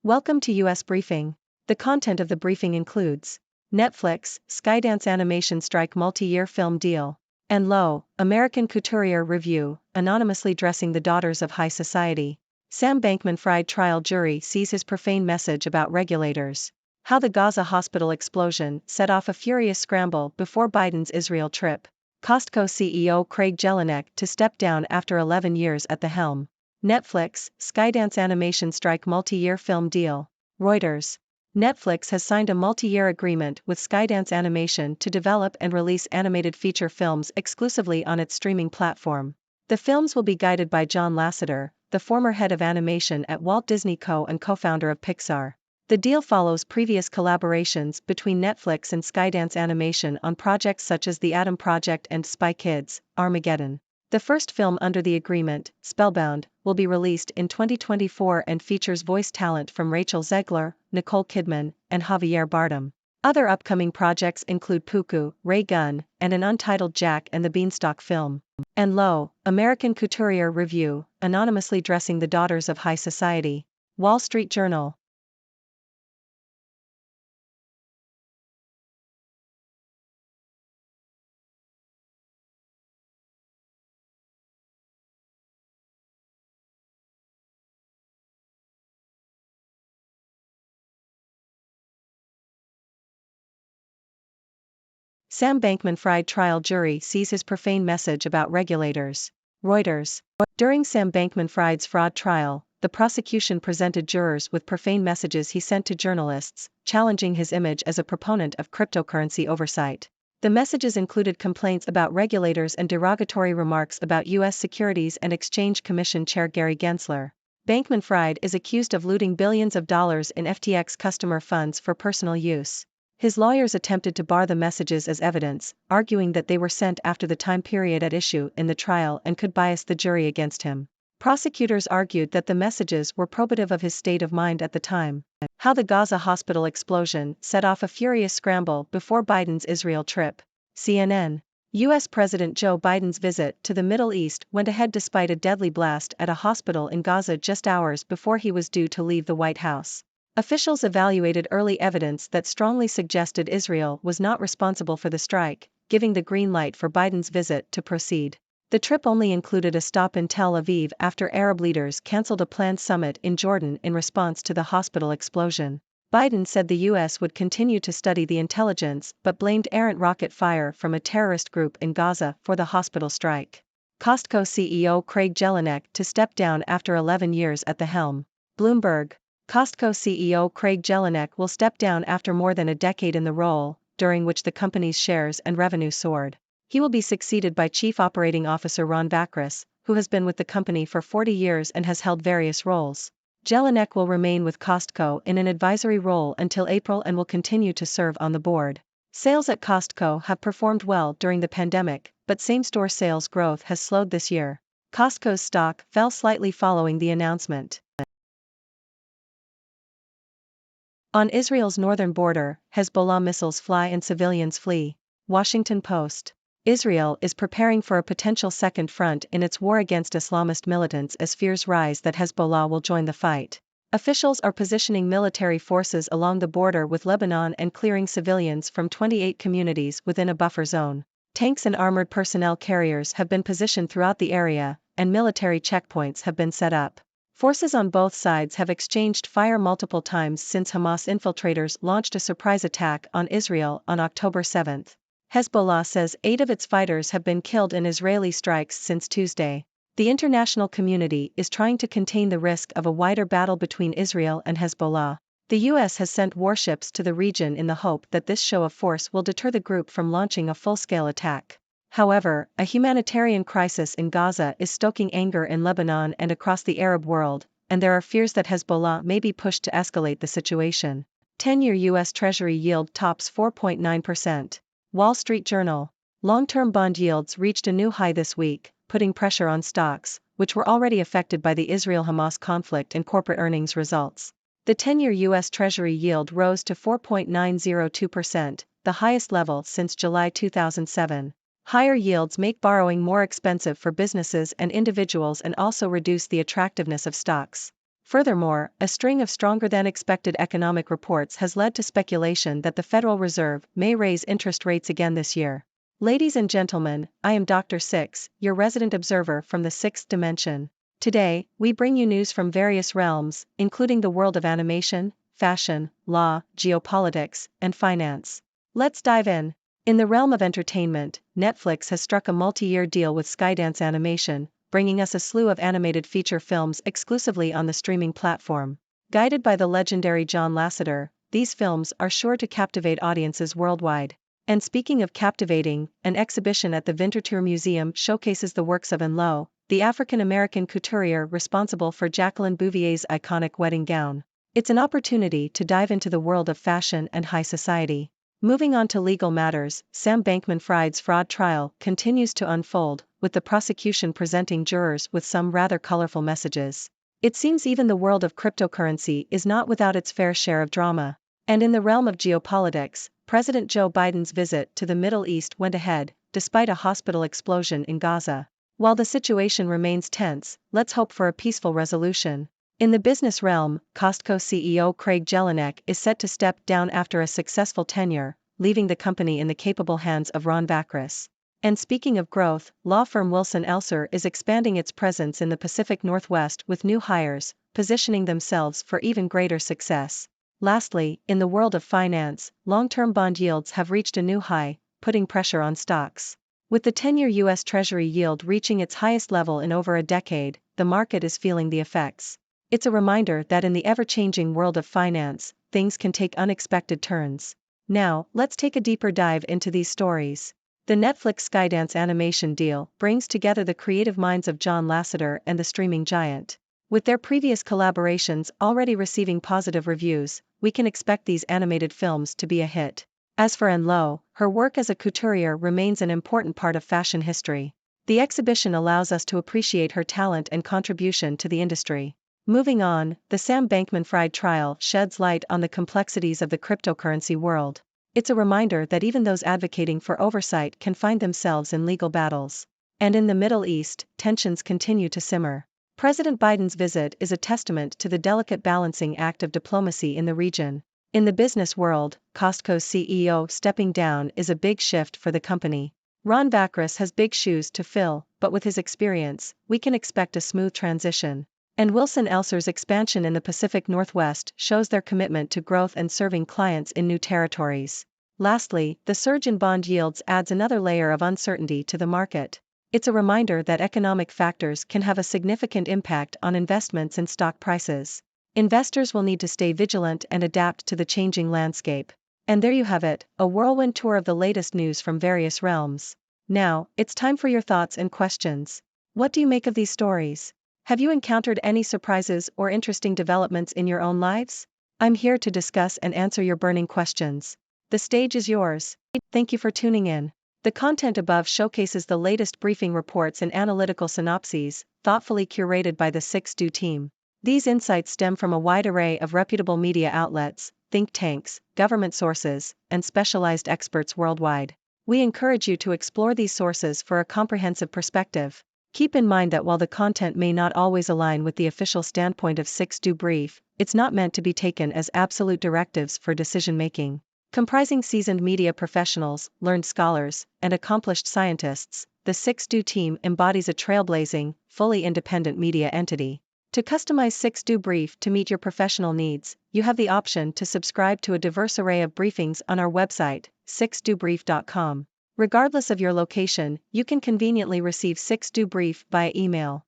Welcome to US Briefing. The content of the briefing includes Netflix, Skydance Animation strike multi-year film deal. Ann Lowe, American Couturier review, anonymously dressing the daughters of high society. Sam Bankman-Fried trial jury sees his profane message about regulators. How the Gaza hospital explosion set off a furious scramble before Biden's Israel trip. Costco CEO Craig Jelinek to step down after 11 years at the helm. Netflix, Skydance Animation strike multi-year film deal. Reuters. Netflix has signed a multi-year agreement with Skydance Animation to develop and release animated feature films exclusively on its streaming platform. The films will be guided by John Lasseter, the former head of animation at Walt Disney Co. and co-founder of Pixar. The deal follows previous collaborations between Netflix and Skydance Animation on projects such as The Atom Project and Spy Kids, Armageddon. The first film under the agreement, Spellbound, will be released in 2024 and features voice talent from Rachel Zegler, Nicole Kidman, and Javier Bardem. Other upcoming projects include Puku, Ray Gun, and an untitled Jack and the Beanstalk film. Ann Lowe, American Couturier review, anonymously dressing the daughters of high society. Wall Street Journal. Sam Bankman-Fried trial jury sees his profane message about regulators. Reuters. During Sam Bankman-Fried's fraud trial, the prosecution presented jurors with profane messages he sent to journalists, challenging his image as a proponent of cryptocurrency oversight. The messages included complaints about regulators and derogatory remarks about U.S. Securities and Exchange Commission Chair Gary Gensler. Bankman-Fried is accused of looting billions of dollars in FTX customer funds for personal use. His lawyers attempted to bar the messages as evidence, arguing that they were sent after the time period at issue in the trial and could bias the jury against him. Prosecutors argued that the messages were probative of his state of mind at the time. How the Gaza hospital explosion set off a furious scramble before Biden's Israel trip. CNN. U.S. President Joe Biden's visit to the Middle East went ahead despite a deadly blast at a hospital in Gaza just hours before he was due to leave the White House. Officials evaluated early evidence that strongly suggested Israel was not responsible for the strike, giving the green light for Biden's visit to proceed. The trip only included a stop in Tel Aviv after Arab leaders canceled a planned summit in Jordan in response to the hospital explosion. Biden said the U.S. would continue to study the intelligence but blamed errant rocket fire from a terrorist group in Gaza for the hospital strike. Costco CEO Craig Jelinek to step down after 11 years at the helm. Bloomberg. Costco CEO Craig Jelinek will step down after more than a decade in the role, during which the company's shares and revenue soared. He will be succeeded by Chief Operating Officer Ron Vakras, who has been with the company for 40 years and has held various roles. Jelinek will remain with Costco in an advisory role until April and will continue to serve on the board. Sales at Costco have performed well during the pandemic, but same-store sales growth has slowed this year. Costco's stock fell slightly following the announcement. On Israel's northern border, Hezbollah missiles fly and civilians flee. Washington Post. Israel is preparing for a potential second front in its war against Islamist militants as fears rise that Hezbollah will join the fight. Officials are positioning military forces along the border with Lebanon and clearing civilians from 28 communities within a buffer zone. Tanks and armored personnel carriers have been positioned throughout the area, and military checkpoints have been set up. Forces on both sides have exchanged fire multiple times since Hamas infiltrators launched a surprise attack on Israel on October 7. Hezbollah says 8 of its fighters have been killed in Israeli strikes since Tuesday. The international community is trying to contain the risk of a wider battle between Israel and Hezbollah. The U.S. has sent warships to the region in the hope that this show of force will deter the group from launching a full-scale attack. However, a humanitarian crisis in Gaza is stoking anger in Lebanon and across the Arab world, and there are fears that Hezbollah may be pushed to escalate the situation. 10-year U.S. Treasury yield tops 4.9%. Wall Street Journal. Long-term bond yields reached a new high this week, putting pressure on stocks, which were already affected by the Israel-Hamas conflict and corporate earnings results. The 10-year U.S. Treasury yield rose to 4.902%, the highest level since July 2007. Higher yields make borrowing more expensive for businesses and individuals and also reduce the attractiveness of stocks. Furthermore, a string of stronger-than-expected economic reports has led to speculation that the Federal Reserve may raise interest rates again this year. Ladies and gentlemen, I am Dr. Six, your resident observer from the sixth dimension. Today, we bring you news from various realms, including the world of animation, fashion, law, geopolitics, and finance. Let's dive in. In the realm of entertainment, Netflix has struck a multi-year deal with Skydance Animation, bringing us a slew of animated feature films exclusively on the streaming platform. Guided by the legendary John Lasseter, these films are sure to captivate audiences worldwide. And speaking of captivating, an exhibition at the Winterthur Museum showcases the works of Ann Lowe, the African-American couturier responsible for Jacqueline Bouvier's iconic wedding gown. It's an opportunity to dive into the world of fashion and high society. Moving on to legal matters, Sam Bankman-Fried's fraud trial continues to unfold, with the prosecution presenting jurors with some rather colorful messages. It seems even the world of cryptocurrency is not without its fair share of drama. And in the realm of geopolitics, President Joe Biden's visit to the Middle East went ahead, despite a hospital explosion in Gaza. While the situation remains tense, let's hope for a peaceful resolution. In the business realm, Costco CEO Craig Jelinek is set to step down after a successful tenure, leaving the company in the capable hands of Ron Vacris. And speaking of growth, law firm Wilson Elser is expanding its presence in the Pacific Northwest with new hires, positioning themselves for even greater success. Lastly, in the world of finance, long-term bond yields have reached a new high, putting pressure on stocks. With the 10-year U.S. Treasury yield reaching its highest level in over a decade, the market is feeling the effects. It's a reminder that in the ever-changing world of finance, things can take unexpected turns. Now, let's take a deeper dive into these stories. The Netflix Skydance Animation deal brings together the creative minds of John Lasseter and the streaming giant. With their previous collaborations already receiving positive reviews, we can expect these animated films to be a hit. As for Ann Lowe, her work as a couturier remains an important part of fashion history. The exhibition allows us to appreciate her talent and contribution to the industry. Moving on, the Sam Bankman-Fried trial sheds light on the complexities of the cryptocurrency world. It's a reminder that even those advocating for oversight can find themselves in legal battles. And in the Middle East, tensions continue to simmer. President Biden's visit is a testament to the delicate balancing act of diplomacy in the region. In the business world, Costco's CEO stepping down is a big shift for the company. Ron Vacris has big shoes to fill, but with his experience, we can expect a smooth transition. And Wilson Elser's expansion in the Pacific Northwest shows their commitment to growth and serving clients in new territories. Lastly, the surge in bond yields adds another layer of uncertainty to the market. It's a reminder that economic factors can have a significant impact on investments and stock prices. Investors will need to stay vigilant and adapt to the changing landscape. And there you have it, a whirlwind tour of the latest news from various realms. Now, it's time for your thoughts and questions. What do you make of these stories? Have you encountered any surprises or interesting developments in your own lives? I'm here to discuss and answer your burning questions. The stage is yours. Thank you for tuning in. The content above showcases the latest briefing reports and analytical synopses, thoughtfully curated by the 6Do team. These insights stem from a wide array of reputable media outlets, think tanks, government sources, and specialized experts worldwide. We encourage you to explore these sources for a comprehensive perspective. Keep in mind that while the content may not always align with the official standpoint of 6Do Brief, it's not meant to be taken as absolute directives for decision-making. Comprising seasoned media professionals, learned scholars, and accomplished scientists, the 6Do team embodies a trailblazing, fully independent media entity. To customize 6Do Brief to meet your professional needs, you have the option to subscribe to a diverse array of briefings on our website, 6dobrief.com. Regardless of your location, you can conveniently receive 6Do Brief via email.